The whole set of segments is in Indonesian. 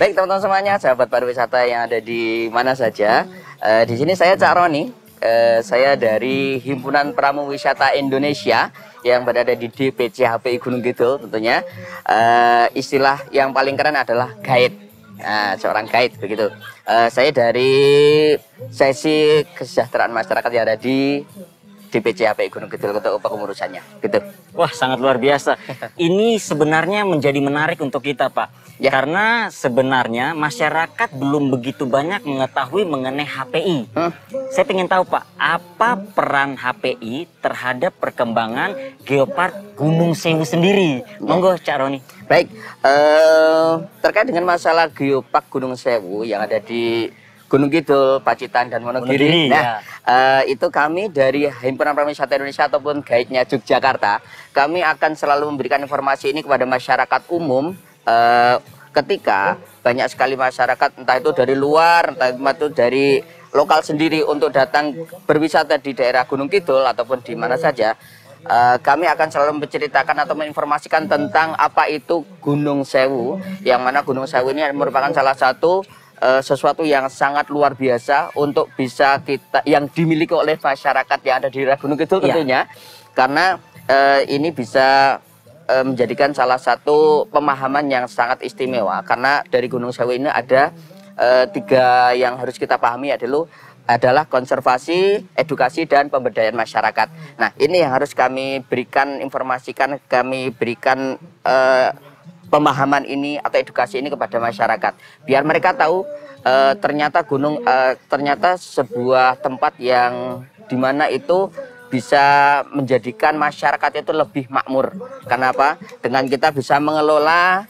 Baik teman-teman semuanya, sahabat pariwisata yang ada di mana saja. Di sini saya Cak Roni. Saya dari Himpunan Pramu Wisata Indonesia yang berada di DPC HPI Gunung Kidul tentunya. Istilah yang paling keren adalah guide. Nah, seorang guide begitu. Saya dari sesi kesejahteraan masyarakat yang ada di DPC HPI Gunung Kidul untuk pengurusannya gitu. Wah, sangat luar biasa. Ini sebenarnya menjadi menarik untuk kita, Pak. Ya. Karena sebenarnya masyarakat belum begitu banyak mengetahui mengenai HPI. Saya ingin tahu, Pak, apa peran HPI terhadap perkembangan Geopark Gunung Sewu sendiri? Monggo, Cak Roni. Baik, terkait dengan masalah Geopark Gunung Sewu yang ada di Gunung Kidul, Pacitan, dan Wonogiri. Nah, itu kami dari Himpunan Pramu Wisata Indonesia ataupun guide-nya Yogyakarta, kami akan selalu memberikan informasi ini kepada masyarakat umum ketika banyak sekali masyarakat, entah itu dari luar, entah itu dari lokal sendiri untuk datang berwisata di daerah Gunung Kidul ataupun di mana saja. Kami akan selalu menceritakan atau menginformasikan tentang apa itu Gunung Sewu, yang mana Gunung Sewu ini merupakan salah satu sesuatu yang sangat luar biasa untuk bisa kita yang dimiliki oleh masyarakat yang ada di daerah Gunung Kidul tentunya, karena ini bisa menjadikan salah satu pemahaman yang sangat istimewa, karena dari Gunung Sewu ini ada tiga yang harus kita pahami adalah konservasi, edukasi, dan pemberdayaan masyarakat. Nah, ini yang harus kami berikan informasikan, kami berikan pemahaman ini atau edukasi ini kepada masyarakat, biar mereka tahu ternyata ternyata sebuah tempat yang dimana itu bisa menjadikan masyarakat itu lebih makmur. Kenapa? Dengan kita bisa mengelola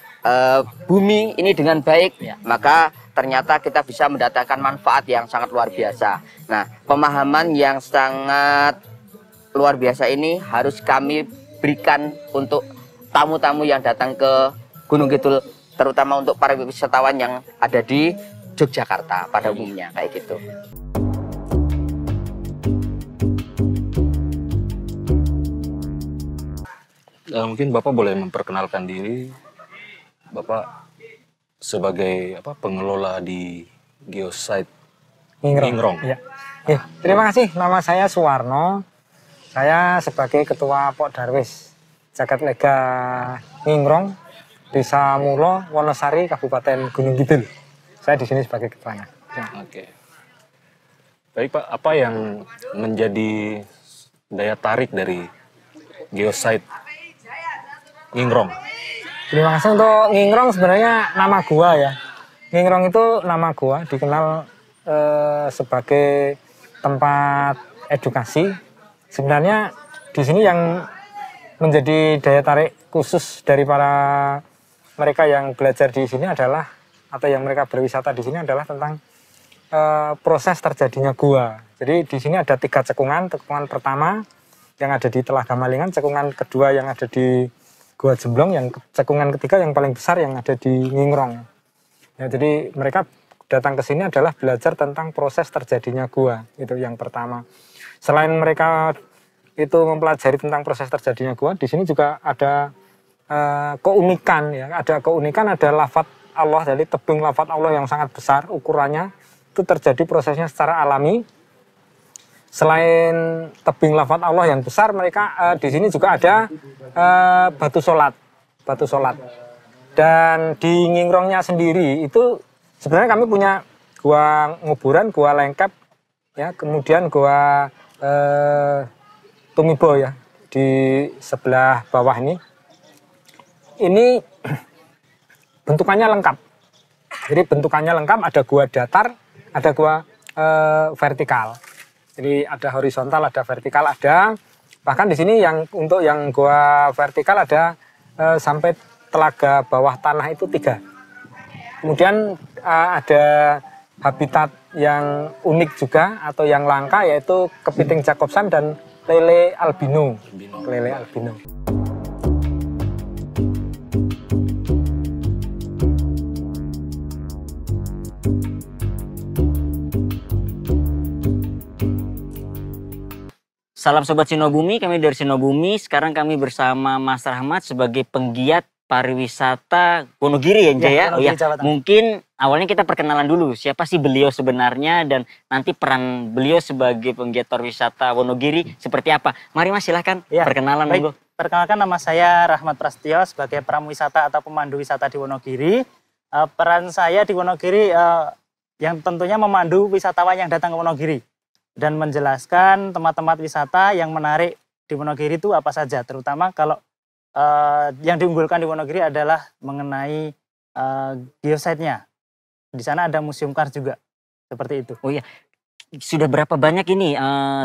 bumi ini dengan baik, maka ternyata kita bisa mendatangkan manfaat yang sangat luar biasa. Nah, pemahaman yang sangat luar biasa ini harus kami berikan untuk tamu-tamu yang datang ke Gunung Kidul, terutama untuk para wisatawan yang ada di Yogyakarta pada umumnya, kayak gitu. Mungkin Bapak boleh memperkenalkan diri, Bapak sebagai pengelola di Geosite Ngingrong. Ya. Terima kasih, nama saya Suwarno. Saya sebagai Ketua Pok Darwis Jagat Lega Ngingrong, Desa Mulo, Wonosari, Kabupaten Gunung Kidul. Saya di sini sebagai ketuanya. Oke. Baik Pak, apa yang menjadi daya tarik dari Geosite Ngingrong? Terima kasih. Untuk Ngingrong sebenarnya nama gua ya. Ngingrong itu nama gua, dikenal sebagai tempat edukasi. Sebenarnya di sini yang menjadi daya tarik khusus dari para mereka yang belajar di sini adalah, atau yang mereka berwisata di sini adalah tentang proses terjadinya gua. Jadi di sini ada 3 cekungan. Cekungan pertama yang ada di Telaga Malingan, cekungan kedua yang ada di Gua Jemblong, yang cekungan ketiga yang paling besar yang ada di Ngingrong. Ya, jadi mereka datang ke sini adalah belajar tentang proses terjadinya gua, itu yang pertama. Selain mereka itu mempelajari tentang proses terjadinya gua, di sini juga ada keunikan ya, ada lafaz Allah, jadi tebing lafaz Allah yang sangat besar ukurannya, itu terjadi prosesnya secara alami. Selain tebing lafaz Allah yang besar, mereka di sini juga ada batu solat. Dan di Ngingrongnya sendiri itu sebenarnya kami punya gua nguburan, gua lengkap ya, kemudian gua Tumibo ya di sebelah bawah ini. Ini bentukannya lengkap. Jadi bentukannya lengkap, ada gua datar, ada gua vertikal. Jadi ada horizontal, ada vertikal, ada. Bahkan di sini yang untuk yang gua vertikal ada sampai telaga bawah tanah itu 3. Kemudian ada habitat yang unik juga atau yang langka, yaitu kepiting Jacobson dan lele albino. Lele albino. Salam Sobat Sinobumi, kami dari Sinobumi. Sekarang kami bersama Mas Rahmat sebagai penggiat pariwisata Wonogiri ya, Jaya. Wonogiri, Oh ya, Jawa Tengah. mungkin awalnya kita perkenalan dulu siapa sih beliau sebenarnya dan nanti peran beliau sebagai penggiat pariwisata Wonogiri seperti apa. Mari Mas, silahkan Ya, perkenalan baik. monggo. Perkenalkan, nama saya Rahmat Prasetyo sebagai pramuwisata atau pemandu wisata di Wonogiri. Peran saya di Wonogiri yang tentunya memandu wisatawan yang datang ke Wonogiri dan menjelaskan tempat-tempat wisata yang menarik di Wonogiri itu apa saja, terutama kalau yang diunggulkan di Wonogiri adalah mengenai geosite-nya. Di sana ada museum kars juga, seperti itu. Oh iya, sudah berapa banyak ini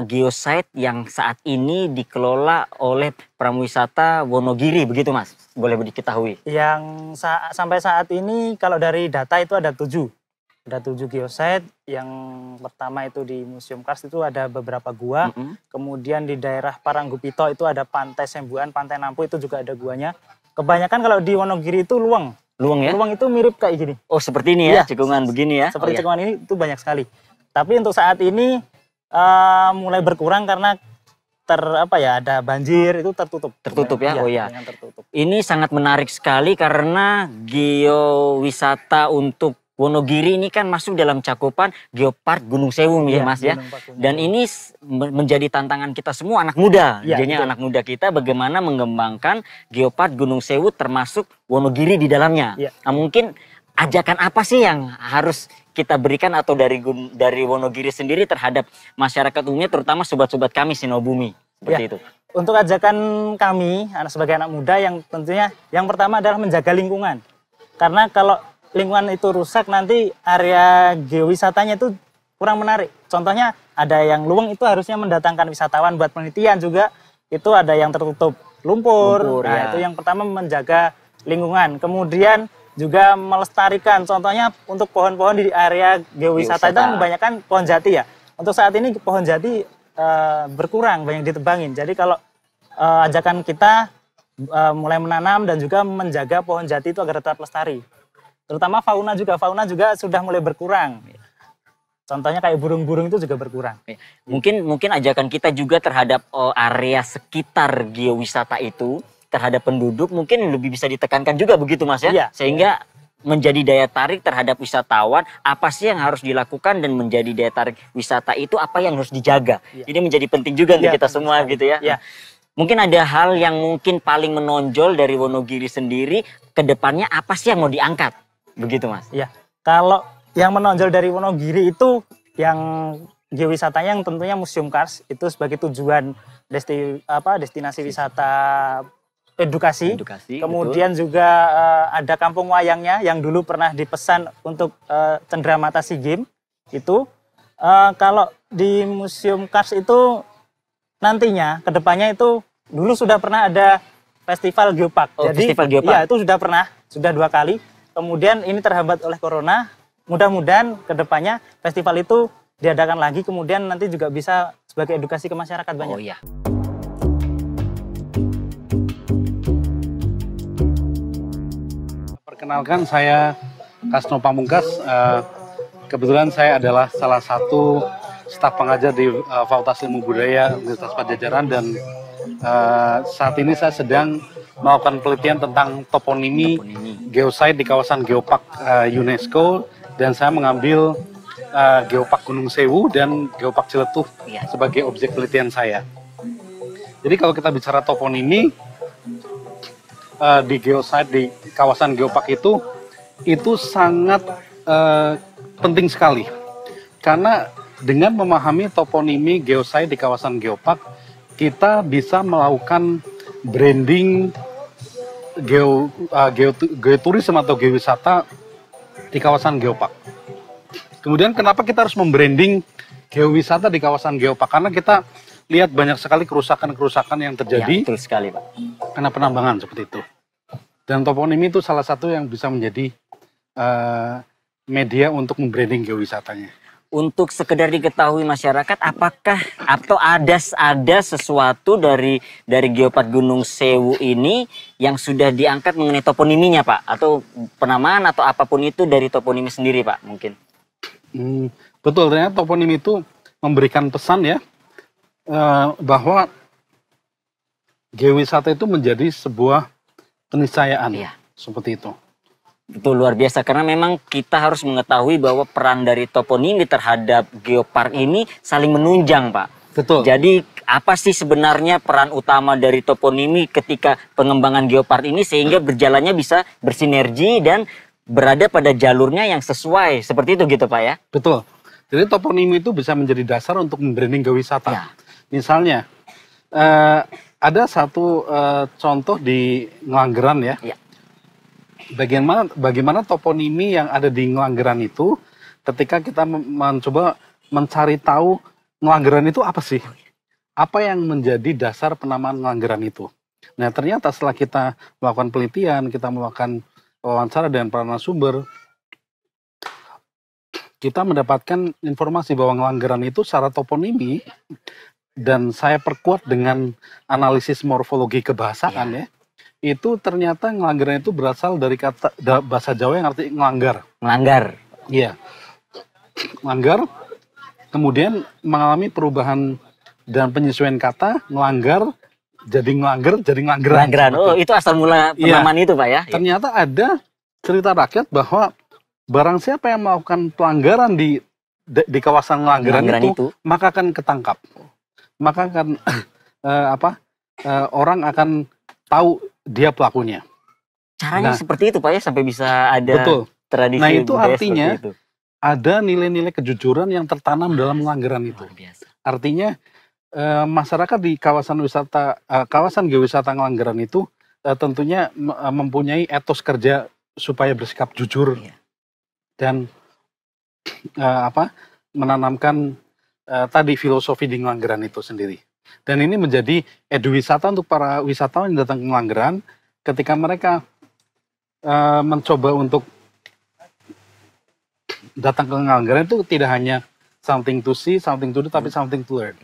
geosite yang saat ini dikelola oleh pramuwisata Wonogiri, begitu Mas? Boleh diketahui? Yang sampai saat ini kalau dari data itu ada 7. Ada 7 geosite. Yang pertama itu di Museum Kars itu ada beberapa gua. Kemudian di daerah Paranggupito itu ada Pantai Sembuan, Pantai Nampu itu juga ada guanya. Kebanyakan kalau di Wonogiri itu luweng. Luweng ya? Luweng itu mirip kayak gini. Oh seperti ini ya, Iya, cekungan begini ya? Seperti Oh, iya. cekungan ini itu banyak sekali. Tapi untuk saat ini mulai berkurang karena ada banjir, itu tertutup. Tertutup ya? Oh iya. Dengan tertutup. Ini sangat menarik sekali karena geowisata untuk Wonogiri ini kan masuk dalam cakupan Geopark Gunung Sewu ya Iya, Mas ya. Gunung Pak Gunung Dan ini menjadi tantangan kita semua anak muda. Iya, Jadinya betul. anak muda kita bagaimana mengembangkan Geopark Gunung Sewu termasuk Wonogiri di dalamnya. Iya. Nah, mungkin ajakan apa sih yang harus kita berikan atau dari Wonogiri sendiri terhadap masyarakat umumnya terutama sobat-sobat kami Sinobumi seperti Iya. itu. Untuk ajakan kami sebagai anak muda yang tentunya yang pertama adalah menjaga lingkungan. Karena kalau lingkungan itu rusak nanti area geowisatanya itu kurang menarik. Contohnya ada yang luweng itu harusnya mendatangkan wisatawan buat penelitian juga, itu ada yang tertutup lumpur. Nah, Ya. itu yang pertama menjaga lingkungan. Kemudian juga melestarikan. Contohnya untuk pohon-pohon di area geowisata itu kan kebanyakan pohon jati ya. Untuk saat ini pohon jati berkurang, banyak ditebangin. Jadi kalau ajakan kita mulai menanam dan juga menjaga pohon jati itu agar tetap lestari. Terutama fauna juga sudah mulai berkurang. Contohnya kayak burung-burung itu juga berkurang. Mungkin ajakan kita juga terhadap area sekitar geowisata itu terhadap penduduk mungkin lebih bisa ditekankan juga begitu Mas ya. Iya. Sehingga menjadi daya tarik terhadap wisatawan, apa sih yang harus dilakukan dan menjadi daya tarik wisata itu apa yang harus dijaga. Iya. Ini menjadi penting juga untuk Iya, kita penting semua sekali. gitu ya. Iya. Mungkin ada hal yang mungkin paling menonjol dari Wonogiri sendiri ke depannya apa sih yang mau diangkat? Begitu Mas. Ya, kalau yang menonjol dari Wonogiri itu yang geowisatanya yang tentunya Museum Kars itu sebagai tujuan destinasi wisata edukasi. Kemudian juga ada kampung wayangnya yang dulu pernah dipesan untuk Cenderamata SEA Games itu. Kalau di Museum Kars itu nantinya kedepannya itu dulu sudah pernah ada festival geopark. Oh, Jadi festival geopark. ya itu sudah 2 kali. Kemudian ini terhambat oleh corona. Mudah-mudahan kedepannya festival itu diadakan lagi. Kemudian nanti juga bisa sebagai edukasi ke masyarakat banyak. Oh iya. Perkenalkan, saya Kasno Pamungkas. Kebetulan saya adalah salah satu staf pengajar di Fakultas Ilmu Budaya Universitas Padjadjaran dan saat ini saya sedang melakukan penelitian tentang toponimi geosite di kawasan Geopark UNESCO dan saya mengambil Geopark Gunung Sewu dan Geopark Ciletuh sebagai objek penelitian saya. Jadi kalau kita bicara toponimi di geosite di kawasan Geopark itu sangat penting sekali karena dengan memahami toponimi geosite di kawasan Geopark kita bisa melakukan branding geoturisme atau geowisata di kawasan Geopark. Kemudian kenapa kita harus membranding geowisata di kawasan Geopark? Karena kita lihat banyak sekali kerusakan-kerusakan yang terjadi Betul sekali Pak. karena penambangan seperti itu. Dan toponimi itu salah satu yang bisa menjadi media untuk membranding geowisatanya. Untuk sekedar diketahui masyarakat, apakah atau ada sesuatu dari Geopark Gunung Sewu ini yang sudah diangkat mengenai toponiminya Pak, atau penamaan atau apapun itu dari toponimi sendiri Pak mungkin? Betul, ternyata toponimi itu memberikan pesan ya bahwa geowisata itu menjadi sebuah keniscayaan. Iya. seperti itu. Itu luar biasa karena memang kita harus mengetahui bahwa peran dari toponimi terhadap geopark ini saling menunjang, Pak. Betul. Jadi apa sih sebenarnya peran utama dari toponimi ketika pengembangan geopark ini sehingga berjalannya bisa bersinergi dan berada pada jalurnya yang sesuai seperti itu gitu, Pak ya? Betul. Jadi toponimi itu bisa menjadi dasar untuk membranding geowisata. Ya. Misalnya ada satu contoh di Ngelanggeran ya. Ya. Bagaimana toponimi yang ada di Ngelanggeran itu ketika kita mencoba mencari tahu Ngelanggeran itu apa sih? Apa yang menjadi dasar penamaan Ngelanggeran itu? Nah, ternyata setelah kita melakukan penelitian, kita melakukan wawancara dengan para narasumber, kita mendapatkan informasi bahwa Ngelanggeran itu secara toponimi, dan saya perkuat dengan analisis morfologi kebahasaan ya, itu ternyata Ngelanggeran itu berasal dari kata bahasa Jawa yang arti ngelanggar. Melanggar. Iya, ngelanggar, kemudian mengalami perubahan dan penyesuaian kata, ngelanggar, jadi ngelanggar, jadi ngelanggeran. Melanggaran. Oh, itu asal mula penamaan itu, Pak ya? Ternyata ada cerita rakyat bahwa barang siapa yang melakukan pelanggaran di kawasan Ngelanggeran itu, maka akan ketangkap. Maka akan orang akan tahu dia pelakunya. Caranya seperti itu, Pak ya, sampai bisa ada tradisi. Nah, itu artinya ada nilai-nilai kejujuran yang tertanam dalam Ngelanggeran itu. Artinya masyarakat di kawasan wisata, kawasan geowisata Ngelanggeran itu tentunya mempunyai etos kerja supaya bersikap jujur dan menanamkan tadi filosofi di Ngelanggeran itu sendiri. Dan ini menjadi eduwisata untuk para wisatawan yang datang ke Ngelanggeran ketika mereka mencoba untuk datang ke Ngelanggeran itu tidak hanya something to see, something to do, tapi something to learn.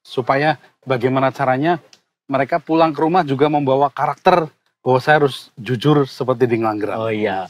Supaya bagaimana caranya mereka pulang ke rumah juga membawa karakter bahwa saya harus jujur seperti di Ngelanggeran. Oh iya.